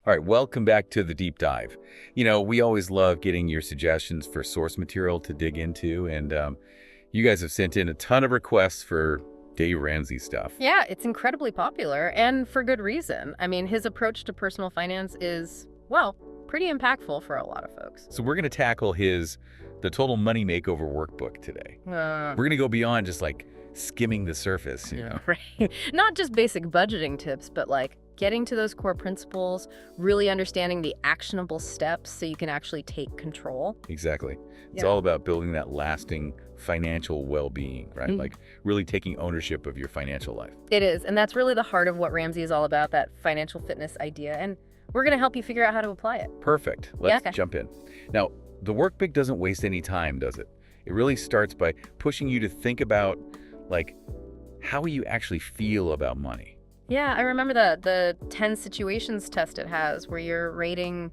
All right, welcome back to the deep dive. We always love getting your suggestions for source material to dig into, and you guys have sent in a ton of requests for Dave Ramsey stuff. Yeah, it's incredibly popular, and for good reason. I mean, his approach to personal finance is, well, pretty impactful for a lot of folks. So we're going to tackle the Total Money Makeover workbook today. We're going to go beyond just like skimming the surface, Right. Not just basic budgeting tips, but like getting to those core principles, really understanding the actionable steps so you can actually take control. Exactly. It's Yeah. all about building that lasting financial well-being, right? Like really taking ownership of your financial life. It is, and that's really the heart of what Ramsey is all about, that financial fitness idea, and we're going to help you figure out how to apply it. Perfect. Let's okay. jump in. Now, the workbook doesn't waste any time, does it? It really starts by pushing you to think about, like, how you actually feel about money. Yeah, I remember the 10 situations test it has where you're rating,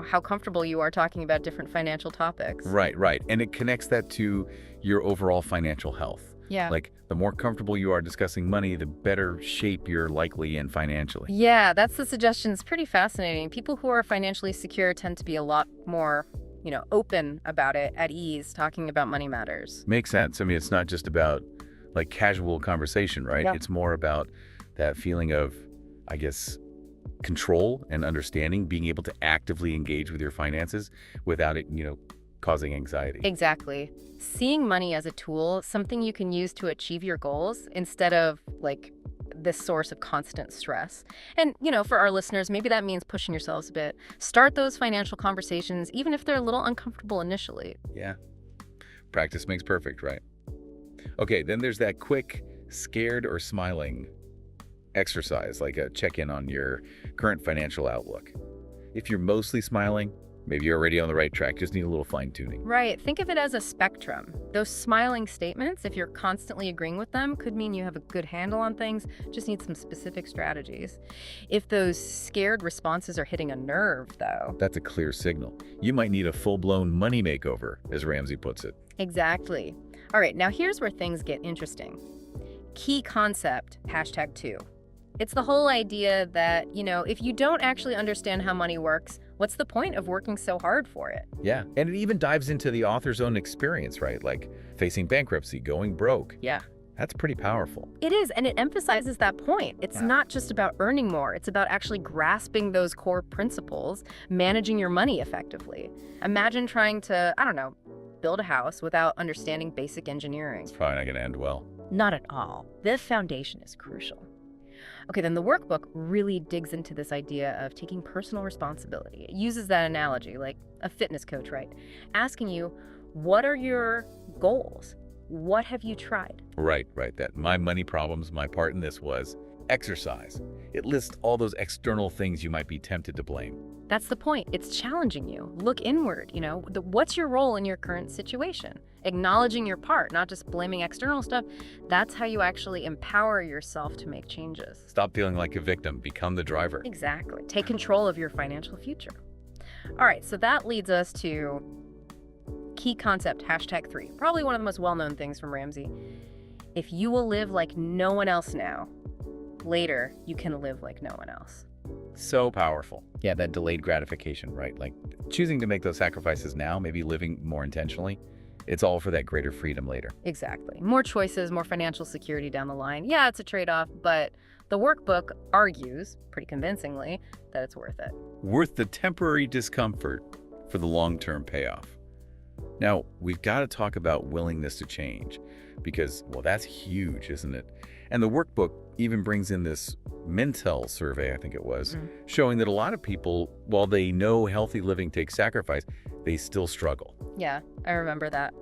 how comfortable you are talking about different financial topics. Right. And it connects that to your overall financial health. Yeah. Like, the more comfortable you are discussing money, the better shape you're likely in financially. Yeah, that's the suggestion. It's pretty fascinating. People who are financially secure tend to be a lot more, open about it, at ease, talking about money matters. Makes sense. I mean, it's not just about, like, casual conversation, right? Yeah. It's more about that feeling of, I guess, control and understanding, being able to actively engage with your finances without it, causing anxiety. Exactly. Seeing money as a tool, something you can use to achieve your goals instead of like this source of constant stress. And, for our listeners, maybe that means pushing yourselves a bit. Start those financial conversations, even if they're a little uncomfortable initially. Yeah. Practice makes perfect, right? Okay, then there's that quick scared or smiling exercise, like a check-in on your current financial outlook. If you're mostly smiling, maybe you're already on the right track, just need a little fine-tuning. Right. Think of it as a spectrum. Those smiling statements, if you're constantly agreeing with them, could mean you have a good handle on things, just need some specific strategies. If those scared responses are hitting a nerve, though. That's a clear signal. You might need a full-blown money makeover, as Ramsey puts it. Exactly. All right, now here's where things get interesting. Key concept, #2. It's the whole idea that, if you don't actually understand how money works, what's the point of working so hard for it? Yeah, and it even dives into the author's own experience, right? Like facing bankruptcy, going broke. Yeah. That's pretty powerful. It is, and it emphasizes that point. It's not just about earning more. It's about actually grasping those core principles, managing your money effectively. Imagine trying to, build a house without understanding basic engineering. It's probably not going to end well. Not at all. The foundation is crucial. Okay, then the workbook really digs into this idea of taking personal responsibility. It uses that analogy, like a fitness coach, right? Asking you, what are your goals? What have you tried? Right. That my money problems, my part in this was exercise. It lists all those external things you might be tempted to blame. That's the point. It's challenging you. Look inward, what's your role in your current situation? Acknowledging your part, not just blaming external stuff. That's how you actually empower yourself to make changes. Stop feeling like a victim. Become the driver. Exactly. Take control of your financial future. All right, so that leads us to key concept, #3. Probably one of the most well-known things from Ramsey. If you will live like no one else now, later you can live like no one else. So powerful. Yeah, that delayed gratification, right? Like choosing to make those sacrifices now, maybe living more intentionally. It's all for that greater freedom later. Exactly. More choices, more financial security down the line. Yeah, it's a trade-off, but the workbook argues, pretty convincingly, that it's worth it. Worth the temporary discomfort for the long-term payoff. Now, we've got to talk about willingness to change because, well, that's huge, isn't it? And the workbook even brings in this Mintel survey, I think it was, showing that a lot of people, while they know healthy living takes sacrifice, they still struggle. Yeah, I remember that.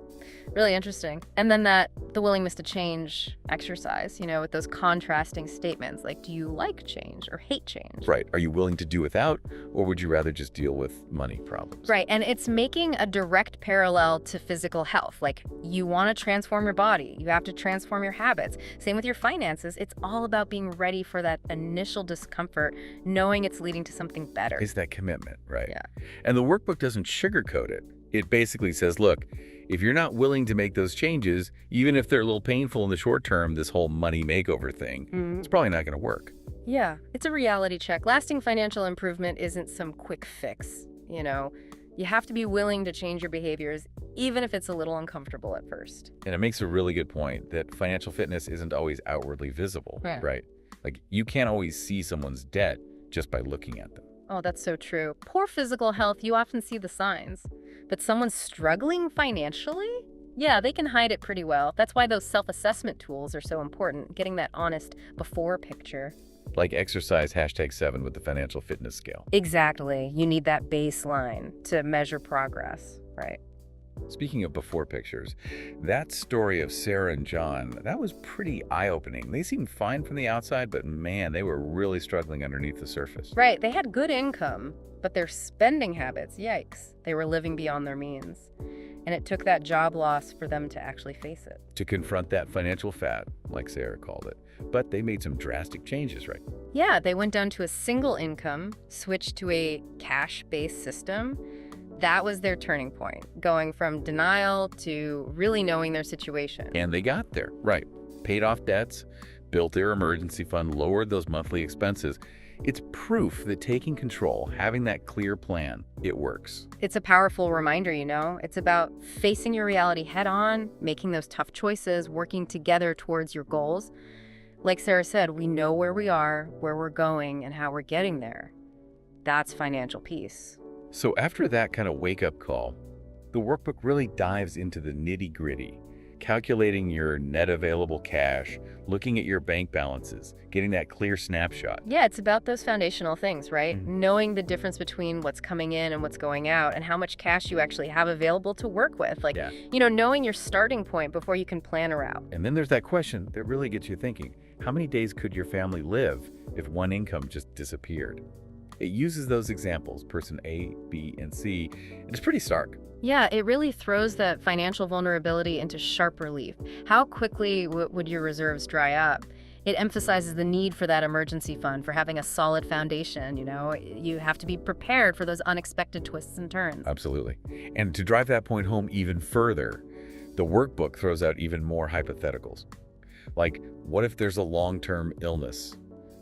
Really interesting. And then the willingness to change exercise, with those contrasting statements, like, do you like change or hate change? Right. Are you willing to do without, or would you rather just deal with money problems? Right. And it's making a direct parallel to physical health. Like, you want to transform your body. You have to transform your habits. Same with your finances. It's all about being ready for that initial discomfort, knowing it's leading to something better. It's that commitment, right? Yeah. And the workbook doesn't sugarcoat it. It basically says, look, if you're not willing to make those changes, even if they're a little painful in the short term, this whole money makeover thing, it's probably not going to work. Yeah, it's a reality check. Lasting financial improvement isn't some quick fix, you know. You have to be willing to change your behaviors, even if it's a little uncomfortable at first. And it makes a really good point that financial fitness isn't always outwardly visible, Yeah. right? Like, you can't always see someone's debt just by looking at them. Oh, that's so true. Poor physical health, you often see the signs. But someone struggling financially? Yeah, they can hide it pretty well. That's why those self-assessment tools are so important, getting that honest before picture. Like exercise #7 with the financial fitness scale. Exactly. You need that baseline to measure progress, right? Speaking of before pictures, that story of Sarah and John, that was pretty eye-opening. They seemed fine from the outside, but man, they were really struggling underneath the surface. Right, they had good income, but their spending habits, yikes, they were living beyond their means. And it took that job loss for them to actually face it. To confront that financial fat, like Sarah called it. But they made some drastic changes, right? Yeah, they went down to a single income, switched to a cash-based system. That was their turning point, going from denial to really knowing their situation. And they got there, right? Paid off debts, built their emergency fund, lowered those monthly expenses. It's proof that taking control, having that clear plan, it works. It's a powerful reminder, you know? It's about facing your reality head on, making those tough choices, working together towards your goals. Like Sarah said, we know where we are, where we're going, and how we're getting there. That's financial peace. So after that kind of wake-up call, the workbook really dives into the nitty-gritty, calculating your net available cash, looking at your bank balances, getting that clear snapshot. Yeah, it's about those foundational things, right? Mhm. Knowing the difference between what's coming in and what's going out and how much cash you actually have available to work with. Like, Yeah. knowing your starting point before you can plan a route. And then there's that question that really gets you thinking. How many days could your family live if one income just disappeared? It uses those examples, person A, B, and C, and it's pretty stark. Yeah, it really throws that financial vulnerability into sharp relief. How quickly would your reserves dry up? It emphasizes the need for that emergency fund, for having a solid foundation, You have to be prepared for those unexpected twists and turns. Absolutely. And to drive that point home even further, the workbook throws out even more hypotheticals. Like, what if there's a long-term illness,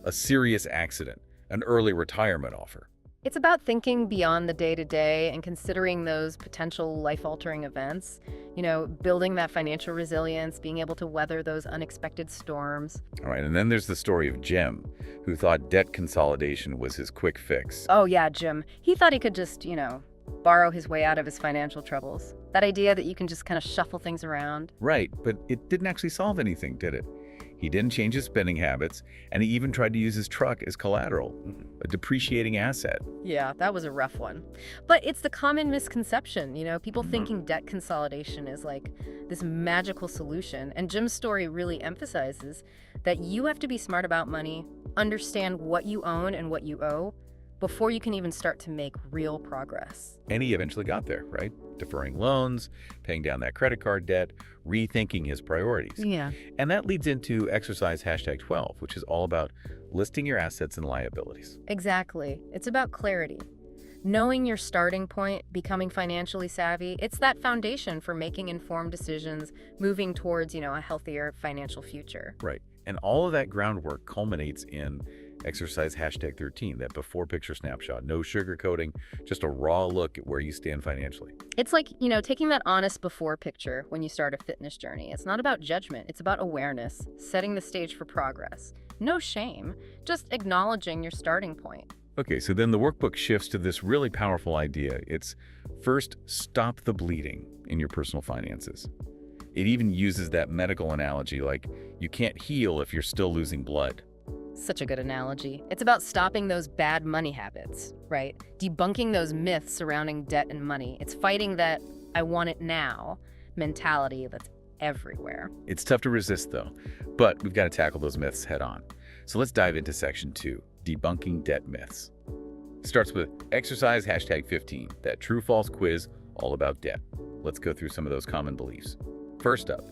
a serious accident, an early retirement offer? It's about thinking beyond the day-to-day and considering those potential life-altering events, building that financial resilience, being able to weather those unexpected storms. All right, and then there's the story of Jim, who thought debt consolidation was his quick fix. Oh yeah, Jim. He thought he could just, borrow his way out of his financial troubles. That idea that you can just kind of shuffle things around. Right, but it didn't actually solve anything, did it? He didn't change his spending habits, and he even tried to use his truck as collateral, a depreciating asset. Yeah, that was a rough one. But it's the common misconception, people thinking debt consolidation is like this magical solution. And Jim's story really emphasizes that you have to be smart about money, understand what you own and what you owe, before you can even start to make real progress. And he eventually got there, right? Deferring loans, paying down that credit card debt, rethinking his priorities. Yeah. And that leads into exercise #12, which is all about listing your assets and liabilities. Exactly. It's about clarity. Knowing your starting point, becoming financially savvy, it's that foundation for making informed decisions, moving towards, a healthier financial future. Right. And all of that groundwork culminates in exercise #13, that before picture snapshot. No sugarcoating, just a raw look at where you stand financially. It's like, taking that honest before picture when you start a fitness journey. It's not about judgment, it's about awareness, setting the stage for progress. No shame, just acknowledging your starting point. Okay, so then the workbook shifts to this really powerful idea. It's first, stop the bleeding in your personal finances. It even uses that medical analogy, like you can't heal if you're still losing blood. Such a good analogy. It's about stopping those bad money habits, right? Debunking those myths surrounding debt and money. It's fighting that I want it now mentality that's everywhere. It's tough to resist, though, but we've got to tackle those myths head on. So let's dive into section 2, debunking debt myths. It starts with exercise #15, that true-false quiz all about debt. Let's go through some of those common beliefs. First up,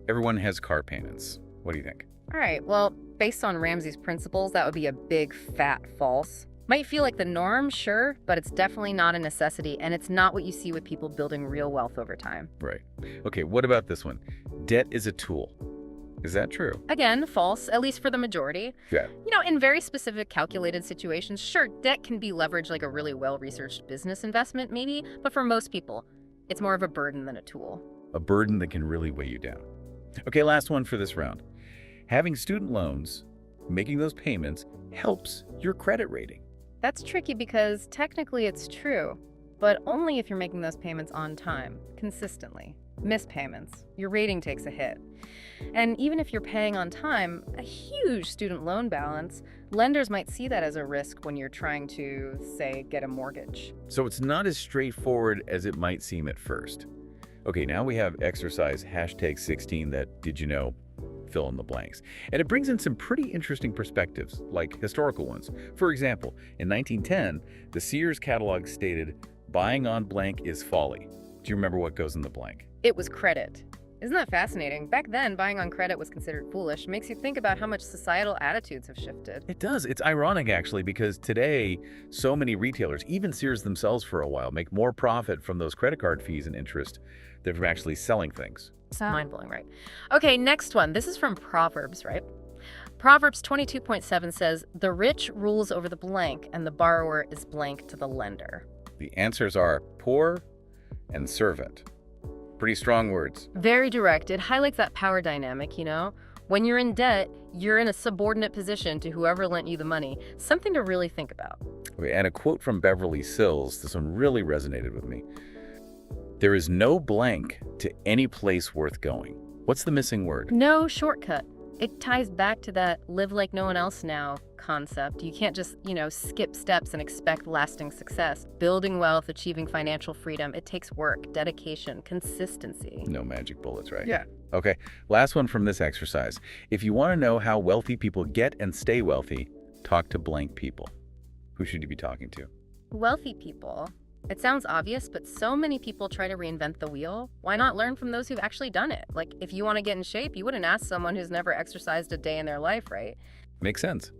everyone has car payments. What do you think? All right, well, based on Ramsey's principles, that would be a big fat false. Might feel like the norm, sure, but it's definitely not a necessity, and it's not what you see with people building real wealth over time. Right. Okay, what about this one? Debt is a tool. Is that true? Again, false, at least for the majority. Yeah. In very specific calculated situations, sure, debt can be leveraged like a really well-researched business investment, maybe, but for most people, it's more of a burden than a tool. A burden that can really weigh you down. Okay, last one for this round. Having student loans, making those payments, helps your credit rating. That's tricky because technically it's true, but only if you're making those payments on time, consistently. Missed payments, your rating takes a hit. And even if you're paying on time, a huge student loan balance, lenders might see that as a risk when you're trying to, say, get a mortgage. So it's not as straightforward as it might seem at first. Okay, now we have exercise #16 that, did you know, fill in the blanks. And it brings in some pretty interesting perspectives, like historical ones. For example, in 1910, the Sears catalog stated, "Buying on blank is folly." Do you remember what goes in the blank? It was credit. Isn't that fascinating? Back then, buying on credit was considered foolish. Makes you think about how much societal attitudes have shifted. It does. It's ironic, actually, because today, so many retailers, even Sears themselves for a while, make more profit from those credit card fees and interest than from actually selling things. Mind-blowing, right? Okay, next one. This is from Proverbs, right? Proverbs 22.7 says, "The rich rules over the blank, and the borrower is blank to the lender." The answers are poor and servant. Pretty strong words. Very direct. It highlights that power dynamic, When you're in debt, you're in a subordinate position to whoever lent you the money. Something to really think about. Okay, and a quote from Beverly Sills, this one really resonated with me. "There is no blank to any place worth going." What's the missing word? No shortcut. It ties back to that live like no one else now concept. You can't just, skip steps and expect lasting success. Building wealth, achieving financial freedom, it takes work, dedication, consistency. No magic bullets, right? Yeah. Okay, last one from this exercise. If you want to know how wealthy people get and stay wealthy, talk to blank people. Who should you be talking to? Wealthy people. It sounds obvious, but so many people try to reinvent the wheel. Why not learn from those who've actually done it? Like, if you want to get in shape, you wouldn't ask someone who's never exercised a day in their life, right? Makes sense.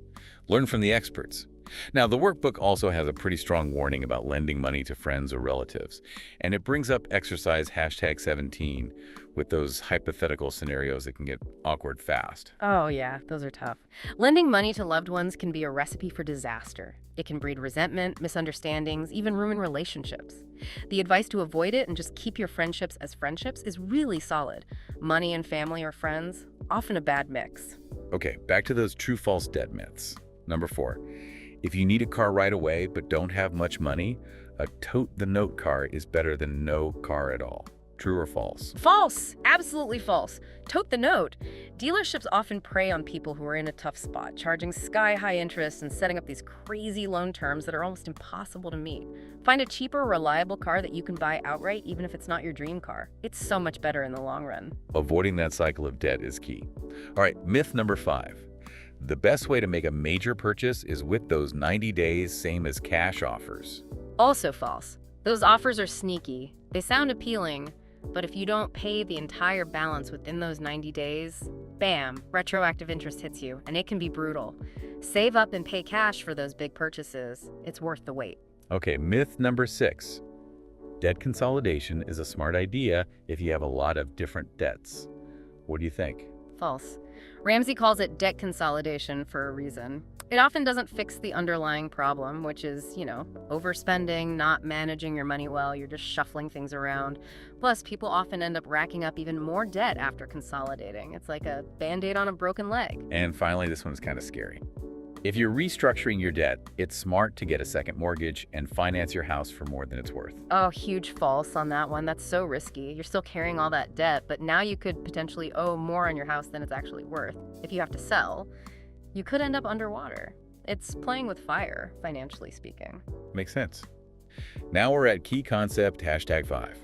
Learn from the experts. Now, the workbook also has a pretty strong warning about lending money to friends or relatives, and it brings up exercise #17 with those hypothetical scenarios that can get awkward fast. Oh yeah, those are tough. Lending money to loved ones can be a recipe for disaster. It can breed resentment, misunderstandings, even ruin relationships. The advice to avoid it and just keep your friendships as friendships is really solid. Money and family or friends, often a bad mix. Okay, back to those true-false debt myths. Number 4. If you need a car right away but don't have much money, a tote-the-note car is better than no car at all. True or false? False! Absolutely false. Tote the note. Dealerships often prey on people who are in a tough spot, charging sky-high interest and setting up these crazy loan terms that are almost impossible to meet. Find a cheaper, reliable car that you can buy outright, even if it's not your dream car. It's so much better in the long run. Avoiding that cycle of debt is key. All right, myth number 5. The best way to make a major purchase is with those 90 days, same as cash offers. Also false. Those offers are sneaky. They sound appealing, but if you don't pay the entire balance within those 90 days, bam, retroactive interest hits you, and it can be brutal. Save up and pay cash for those big purchases. It's worth the wait. Okay, myth number 6. Debt consolidation is a smart idea if you have a lot of different debts. What do you think? False. Ramsey calls it debt consolidation for a reason. It often doesn't fix the underlying problem, which is, overspending, not managing your money well, you're just shuffling things around. Plus, people often end up racking up even more debt after consolidating. It's like a Band-Aid on a broken leg. And finally, this one's kind of scary. If you're restructuring your debt, it's smart to get a second mortgage and finance your house for more than it's worth. Oh, huge false on that one. That's so risky. You're still carrying all that debt, but now you could potentially owe more on your house than it's actually worth. If you have to sell, you could end up underwater. It's playing with fire, financially speaking. Makes sense. Now we're at key concept #5.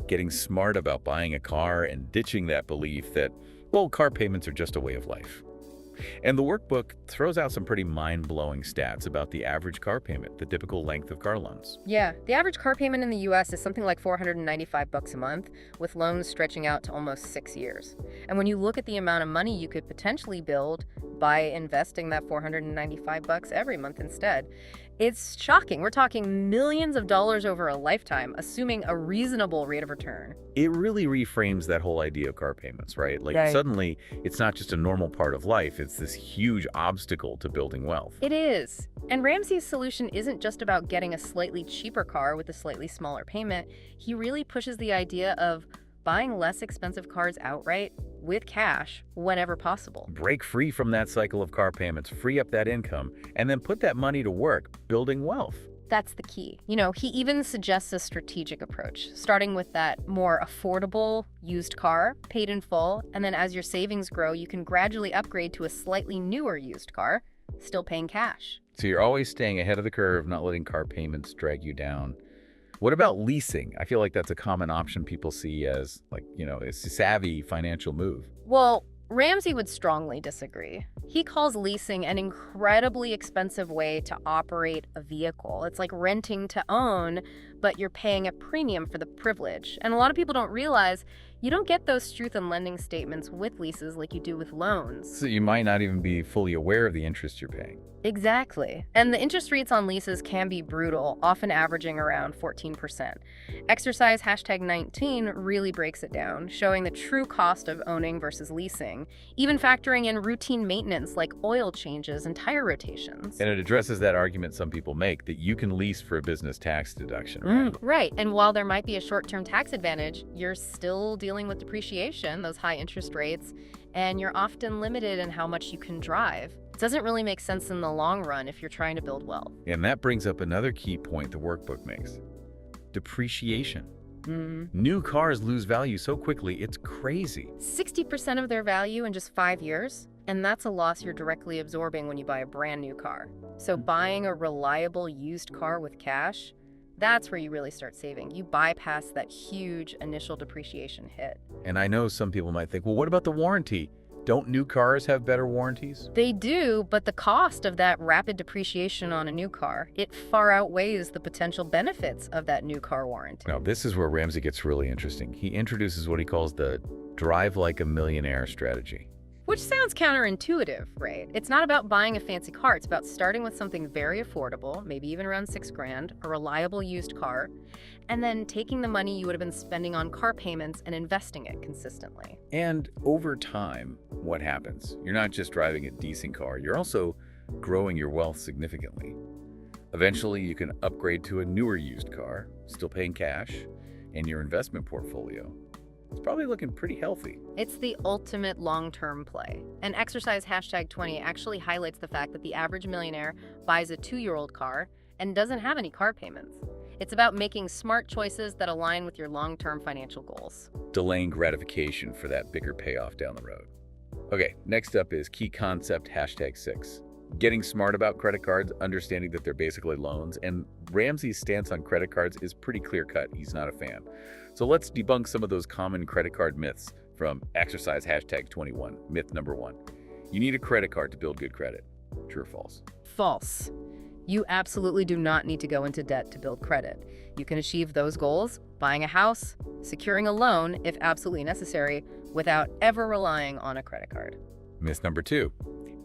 Getting smart about buying a car and ditching that belief that, car payments are just a way of life. And the workbook throws out some pretty mind-blowing stats about the average car payment, the typical length of car loans. Yeah, the average car payment in the US is something like $495 a month, with loans stretching out to almost 6 years. And when you look at the amount of money you could potentially build by investing that $495 every month instead. It's shocking. We're talking millions of dollars over a lifetime, assuming a reasonable rate of return. It really reframes that whole idea of car payments, right? Like Right. suddenly it's not just a normal part of life, it's this huge obstacle to building wealth. It is. And Ramsey's solution isn't just about getting a slightly cheaper car with a slightly smaller payment. He really pushes the idea of buying less expensive cars outright with cash whenever possible. Break free from that cycle of car payments, free up that income, and then put that money to work building wealth. That's the key. He even suggests a strategic approach, starting with that more affordable used car, paid in full, and then as your savings grow, you can gradually upgrade to a slightly newer used car, still paying cash. So you're always staying ahead of the curve, not letting car payments drag you down. What about leasing? I feel like that's a common option people see as a savvy financial move. Well, Ramsey would strongly disagree. He calls leasing an incredibly expensive way to operate a vehicle. It's like renting to own, but you're paying a premium for the privilege. And a lot of people don't realize you don't get those truth in lending statements with leases like you do with loans. So you might not even be fully aware of the interest you're paying. Exactly. And the interest rates on leases can be brutal, often averaging around 14%. Exercise #19 really breaks it down, showing the true cost of owning versus leasing, even factoring in routine maintenance like oil changes and tire rotations. And it addresses that argument some people make that you can lease for a business tax deduction, right? Right. And while there might be a short-term tax advantage, you're still dealing with depreciation, those high interest rates, and you're often limited in how much you can drive. It doesn't really make sense in the long run if you're trying to build wealth. And that brings up another key point the workbook makes. Depreciation. New cars lose value so quickly, it's crazy. 60% of their value in just 5 years, and that's a loss you're directly absorbing when you buy a brand new car. So buying a reliable used car with cash, that's where you really start saving. You bypass that huge initial depreciation hit. And I know some people might think, well, what about the warranty? Don't new cars have better warranties? They do, but the cost of that rapid depreciation on a new car, it far outweighs the potential benefits of that new car warranty. Now, this is where Ramsey gets really interesting. He introduces what he calls the drive like a millionaire strategy. Which sounds counterintuitive, right? It's not about buying a fancy car. It's about starting with something very affordable, maybe even around $6,000, a reliable used car, and then taking the money you would have been spending on car payments and investing it consistently. And over time, what happens? You're not just driving a decent car, you're also growing your wealth significantly. Eventually, you can upgrade to a newer used car, still paying cash, and your investment portfolio. It's probably looking pretty healthy. It's the ultimate long-term play. And Exercise #20 actually highlights the fact that the average millionaire buys a 2-year-old car and doesn't have any car payments. It's about making smart choices that align with your long-term financial goals. Delaying gratification for that bigger payoff down the road. Okay, next up is key concept #6. Getting smart about credit cards, understanding that they're basically loans, and Ramsey's stance on credit cards is pretty clear-cut. He's not a fan. So let's debunk some of those common credit card myths from Exercise #21. Myth number 1. You need a credit card to build good credit. True or false? False. You absolutely do not need to go into debt to build credit. You can achieve those goals buying a house, securing a loan if absolutely necessary, without ever relying on a credit card. Myth number 2.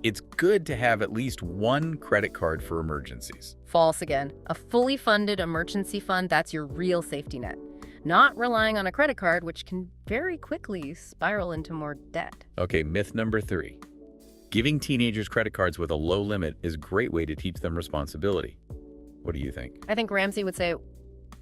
It's good to have at least one credit card for emergencies. False again. A fully funded emergency fund, that's your real safety net. Not relying on a credit card, which can very quickly spiral into more debt. Okay, myth number 3. Giving teenagers credit cards with a low limit is a great way to teach them responsibility. What do you think? I think Ramsey would say,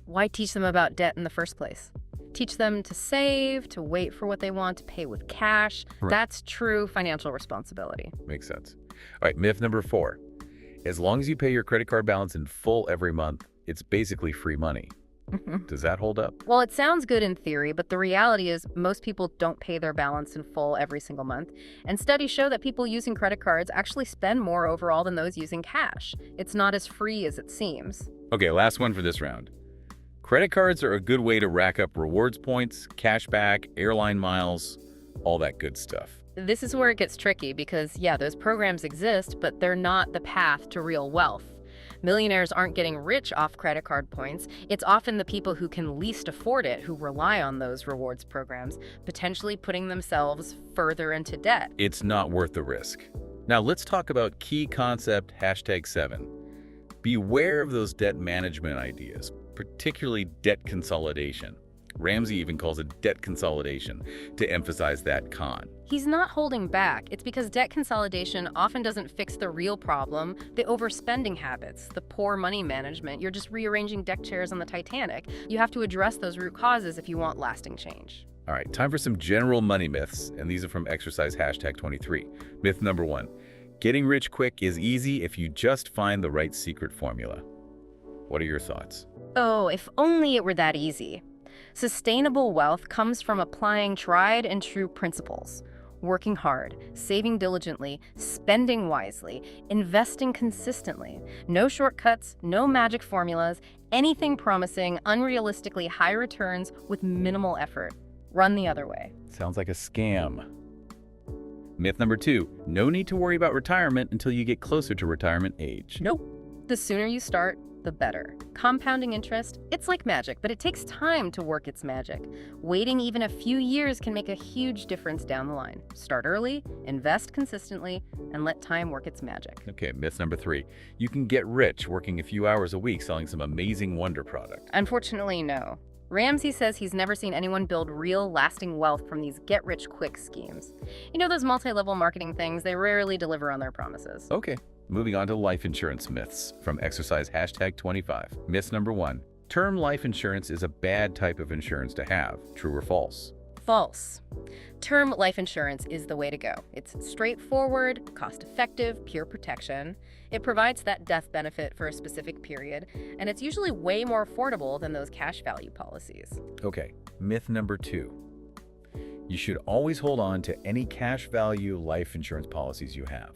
why teach them about debt in the first place? Teach them to save, to wait for what they want, to pay with cash. Right. That's true financial responsibility. Makes sense. All right, myth number 4. As long as you pay your credit card balance in full every month, it's basically free money. Does that hold up? Well, it sounds good in theory, but the reality is most people don't pay their balance in full every single month. And studies show that people using credit cards actually spend more overall than those using cash. It's not as free as it seems. Okay, last one for this round. Credit cards are a good way to rack up rewards points, cash back, airline miles, all that good stuff. This is where it gets tricky because, yeah, those programs exist, but they're not the path to real wealth. Millionaires aren't getting rich off credit card points. It's often the people who can least afford it who rely on those rewards programs, potentially putting themselves further into debt. It's not worth the risk. Now let's talk about key concept #7. Beware of those debt management ideas, particularly debt consolidation. Ramsey even calls it debt consolidation to emphasize that con. He's not holding back. It's because debt consolidation often doesn't fix the real problem, the overspending habits, the poor money management. You're just rearranging deck chairs on the Titanic. You have to address those root causes if you want lasting change. All right, time for some general money myths, and these are from exercise #23. Myth number 1, getting rich quick is easy if you just find the right secret formula. What are your thoughts? Oh, if only it were that easy. Sustainable wealth comes from applying tried and true principles. Working hard, saving diligently, spending wisely, investing consistently. No shortcuts, no magic formulas, anything promising unrealistically high returns with minimal effort. Run the other way. Sounds like a scam. Myth number 2, no need to worry about retirement until you get closer to retirement age. Nope. The sooner you start, the better. Compounding interest, it's like magic, but it takes time to work its magic. Waiting even a few years can make a huge difference down the line. Start early, invest consistently, and let time work its magic. Okay, myth number 3, you can get rich working a few hours a week selling some amazing wonder product. Unfortunately, no. Ramsey says he's never seen anyone build real, lasting wealth from these get-rich-quick schemes. You know those multi-level marketing things, they rarely deliver on their promises. Okay, moving on to life insurance myths from exercise #25. Myth number 1, term life insurance is a bad type of insurance to have. True or false? False. Term life insurance is the way to go. It's straightforward, cost-effective, pure protection. It provides that death benefit for a specific period, and it's usually way more affordable than those cash value policies. Okay, myth number 2, you should always hold on to any cash value life insurance policies you have.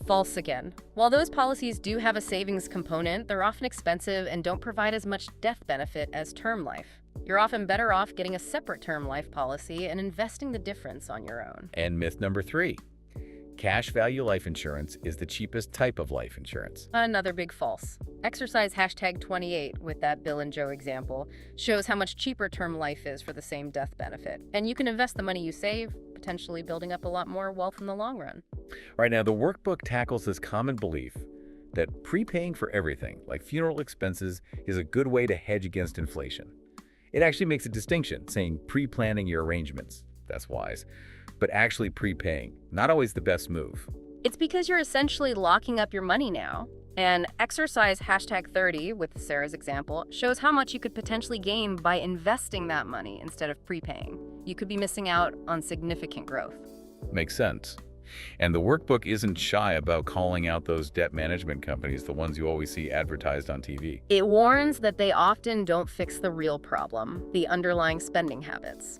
False again. While those policies do have a savings component, they're often expensive and don't provide as much death benefit as term life. You're often better off getting a separate term life policy and investing the difference on your own. And myth number 3, cash value life insurance is the cheapest type of life insurance. Another big false. Exercise #28 with that Bill and Joe example shows how much cheaper term life is for the same death benefit. And you can invest the money you save, potentially building up a lot more wealth in the long run. All right, now the workbook tackles this common belief that prepaying for everything, like funeral expenses, is a good way to hedge against inflation. It actually makes a distinction, saying pre-planning your arrangements. That's wise. But actually prepaying, not always the best move. It's because you're essentially locking up your money now. And exercise #30, with Sarah's example, shows how much you could potentially gain by investing that money instead of prepaying. You could be missing out on significant growth. Makes sense. And the workbook isn't shy about calling out those debt management companies, the ones you always see advertised on TV. It warns that they often don't fix the real problem, the underlying spending habits.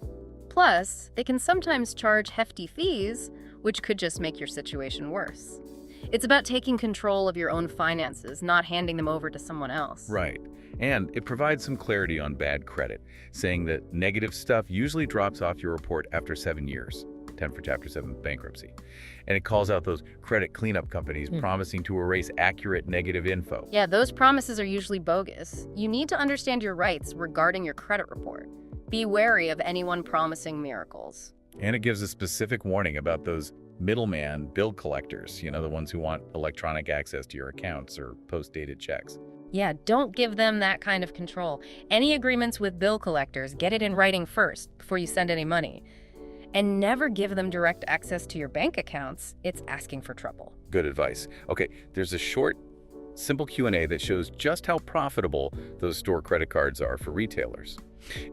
Plus, they can sometimes charge hefty fees, which could just make your situation worse. It's about taking control of your own finances, not handing them over to someone else. Right. And it provides some clarity on bad credit, saying that negative stuff usually drops off your report after 7 years. 10 for Chapter 7 bankruptcy. And it calls out those credit cleanup companies promising to erase accurate negative info. Yeah, those promises are usually bogus. You need to understand your rights regarding your credit report. Be wary of anyone promising miracles. And it gives a specific warning about those middleman bill collectors, the ones who want electronic access to your accounts or post-dated checks. Yeah, don't give them that kind of control. Any agreements with bill collectors, get it in writing first before you send any money. And never give them direct access to your bank accounts. It's asking for trouble. Good advice. Okay, there's a short, simple Q&A that shows just how profitable those store credit cards are for retailers.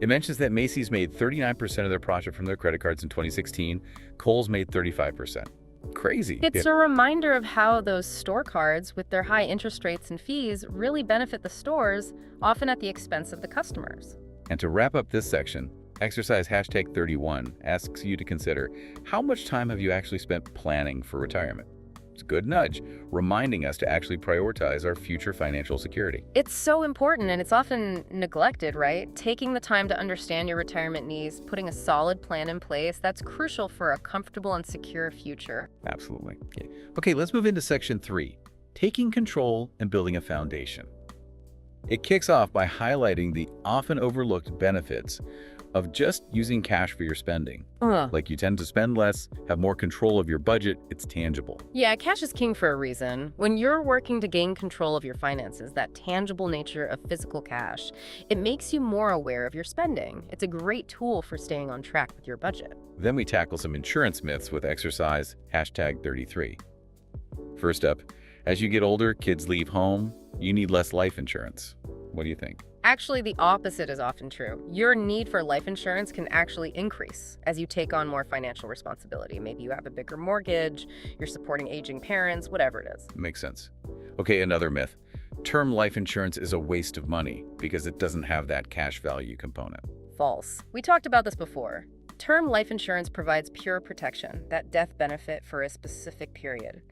It mentions that Macy's made 39% of their profit from their credit cards in 2016. Kohl's made 35%. Crazy. It's a reminder of how those store cards, with their high interest rates and fees, really benefit the stores, often at the expense of the customers. And to wrap up this section, exercise #31 asks you to consider, how much time have you actually spent planning for retirement? It's a good nudge, reminding us to actually prioritize our future financial security. It's so important, and it's often neglected, right? Taking the time to understand your retirement needs, putting a solid plan in place, that's crucial for a comfortable and secure future. Absolutely. Okay, let's move into section 3, taking control and building a foundation. It kicks off by highlighting the often overlooked benefits of just using cash for your spending. Ugh. Like you tend to spend less, have more control of your budget, it's tangible. Yeah, cash is king for a reason. When you're working to gain control of your finances, that tangible nature of physical cash, it makes you more aware of your spending. It's a great tool for staying on track with your budget. Then we tackle some insurance myths with exercise #33. First up, as you get older, kids leave home, you need less life insurance. What do you think? Actually, the opposite is often true. Your need for life insurance can actually increase as you take on more financial responsibility. Maybe you have a bigger mortgage, you're supporting aging parents, whatever it is. Makes sense. Okay, another myth. Term life insurance is a waste of money because it doesn't have that cash value component. False. We talked about this before. Term life insurance provides pure protection, that death benefit for a specific period.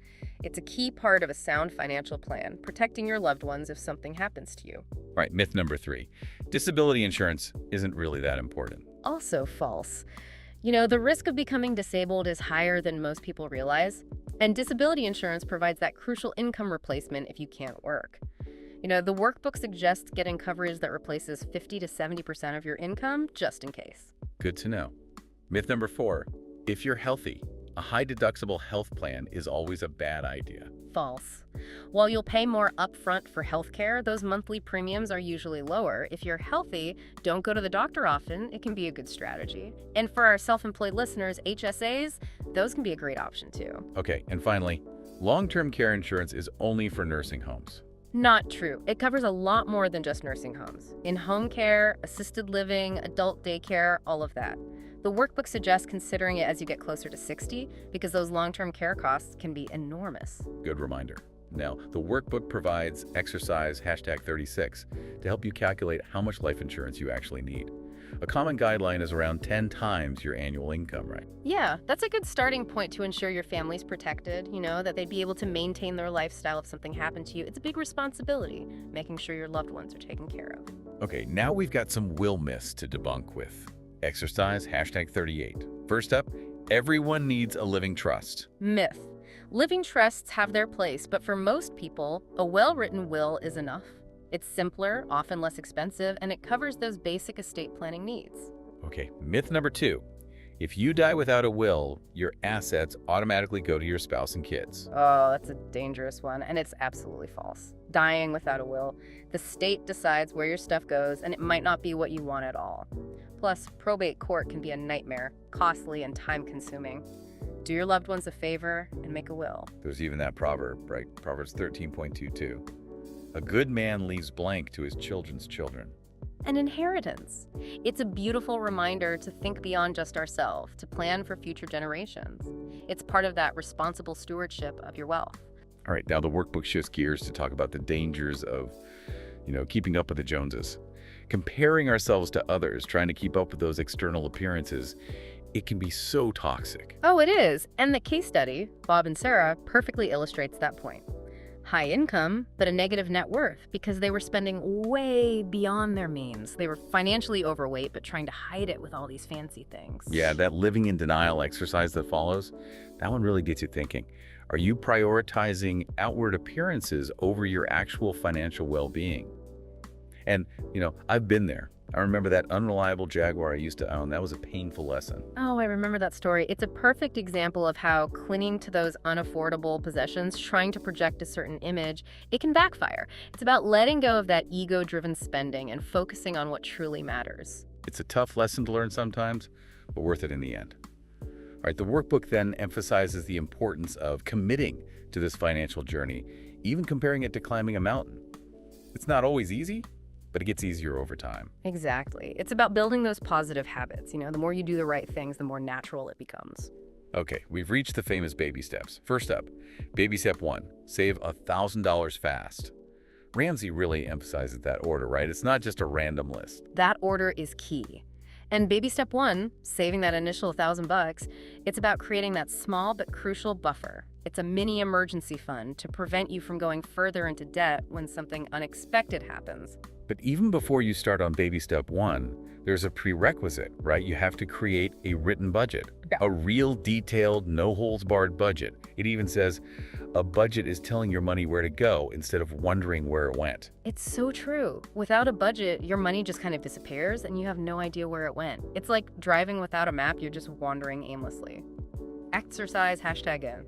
It's a key part of a sound financial plan, protecting your loved ones if something happens to you. All right, myth number 3. Disability insurance isn't really that important. Also false. The risk of becoming disabled is higher than most people realize, and disability insurance provides that crucial income replacement if you can't work. The workbook suggests getting coverage that replaces 50 to 70% of your income, just in case. Good to know. Myth number 4. If you're healthy, a high-deductible health plan is always a bad idea. False. While you'll pay more upfront for healthcare, those monthly premiums are usually lower. If you're healthy, don't go to the doctor often. It can be a good strategy. And for our self-employed listeners, HSAs, those can be a great option too. Okay, and finally, long-term care insurance is only for nursing homes. Not true. It covers a lot more than just nursing homes. In-home care, assisted living, adult daycare, all of that. The workbook suggests considering it as you get closer to 60 because those long-term care costs can be enormous. Good reminder. Now, the workbook provides exercise #36 to help you calculate how much life insurance you actually need. A common guideline is around 10 times your annual income, right? Yeah, that's a good starting point to ensure your family's protected, that they'd be able to maintain their lifestyle if something happened to you. It's a big responsibility, making sure your loved ones are taken care of. Okay, now we've got some will myths to debunk with exercise #38. First up, everyone needs a living trust. Myth. Living trusts have their place, but for most people, a well-written will is enough. It's simpler, often less expensive, and it covers those basic estate planning needs. Okay, myth number 2. If you die without a will, your assets automatically go to your spouse and kids. Oh, that's a dangerous one, and it's absolutely false. Dying without a will, the state decides where your stuff goes, and it might not be what you want at all. Plus, probate court can be a nightmare, costly and time-consuming. Do your loved ones a favor and make a will. There's even that proverb, right? Proverbs 13.22. A good man leaves blank to his children's children. An inheritance. It's a beautiful reminder to think beyond just ourselves, to plan for future generations. It's part of that responsible stewardship of your wealth. All right, now the workbook shifts gears to talk about the dangers of, keeping up with the Joneses. Comparing ourselves to others, trying to keep up with those external appearances, it can be so toxic. Oh, it is. And the case study, Bob and Sarah, perfectly illustrates that point. High income, but a negative net worth because they were spending way beyond their means. They were financially overweight, but trying to hide it with all these fancy things. Yeah, that living in denial exercise that follows, that one really gets you thinking. Are you prioritizing outward appearances over your actual financial well-being? And, I've been there. I remember that unreliable Jaguar I used to own. That was a painful lesson. Oh, I remember that story. It's a perfect example of how clinging to those unaffordable possessions, trying to project a certain image, it can backfire. It's about letting go of that ego-driven spending and focusing on what truly matters. It's a tough lesson to learn sometimes, but worth it in the end. All right, the workbook then emphasizes the importance of committing to this financial journey, even comparing it to climbing a mountain. It's not always easy, but it gets easier over time. Exactly. It's about building those positive habits. The more you do the right things, the more natural it becomes. Okay, we've reached the famous baby steps. First up, baby step 1, save $1,000 fast. Ramsey really emphasizes that order, right? It's not just a random list. That order is key. And baby step 1, saving that initial $1,000, it's about creating that small but crucial buffer. It's a mini emergency fund to prevent you from going further into debt when something unexpected happens. But even before you start on baby step 1, there's a prerequisite, right? You have to create a written budget, Yeah. a real detailed, no-holds-barred budget. It even says a budget is telling your money where to go instead of wondering where it went. It's so true. Without a budget, your money just kind of disappears and you have no idea where it went. It's like driving without a map, you're just wandering aimlessly. Exercise #N.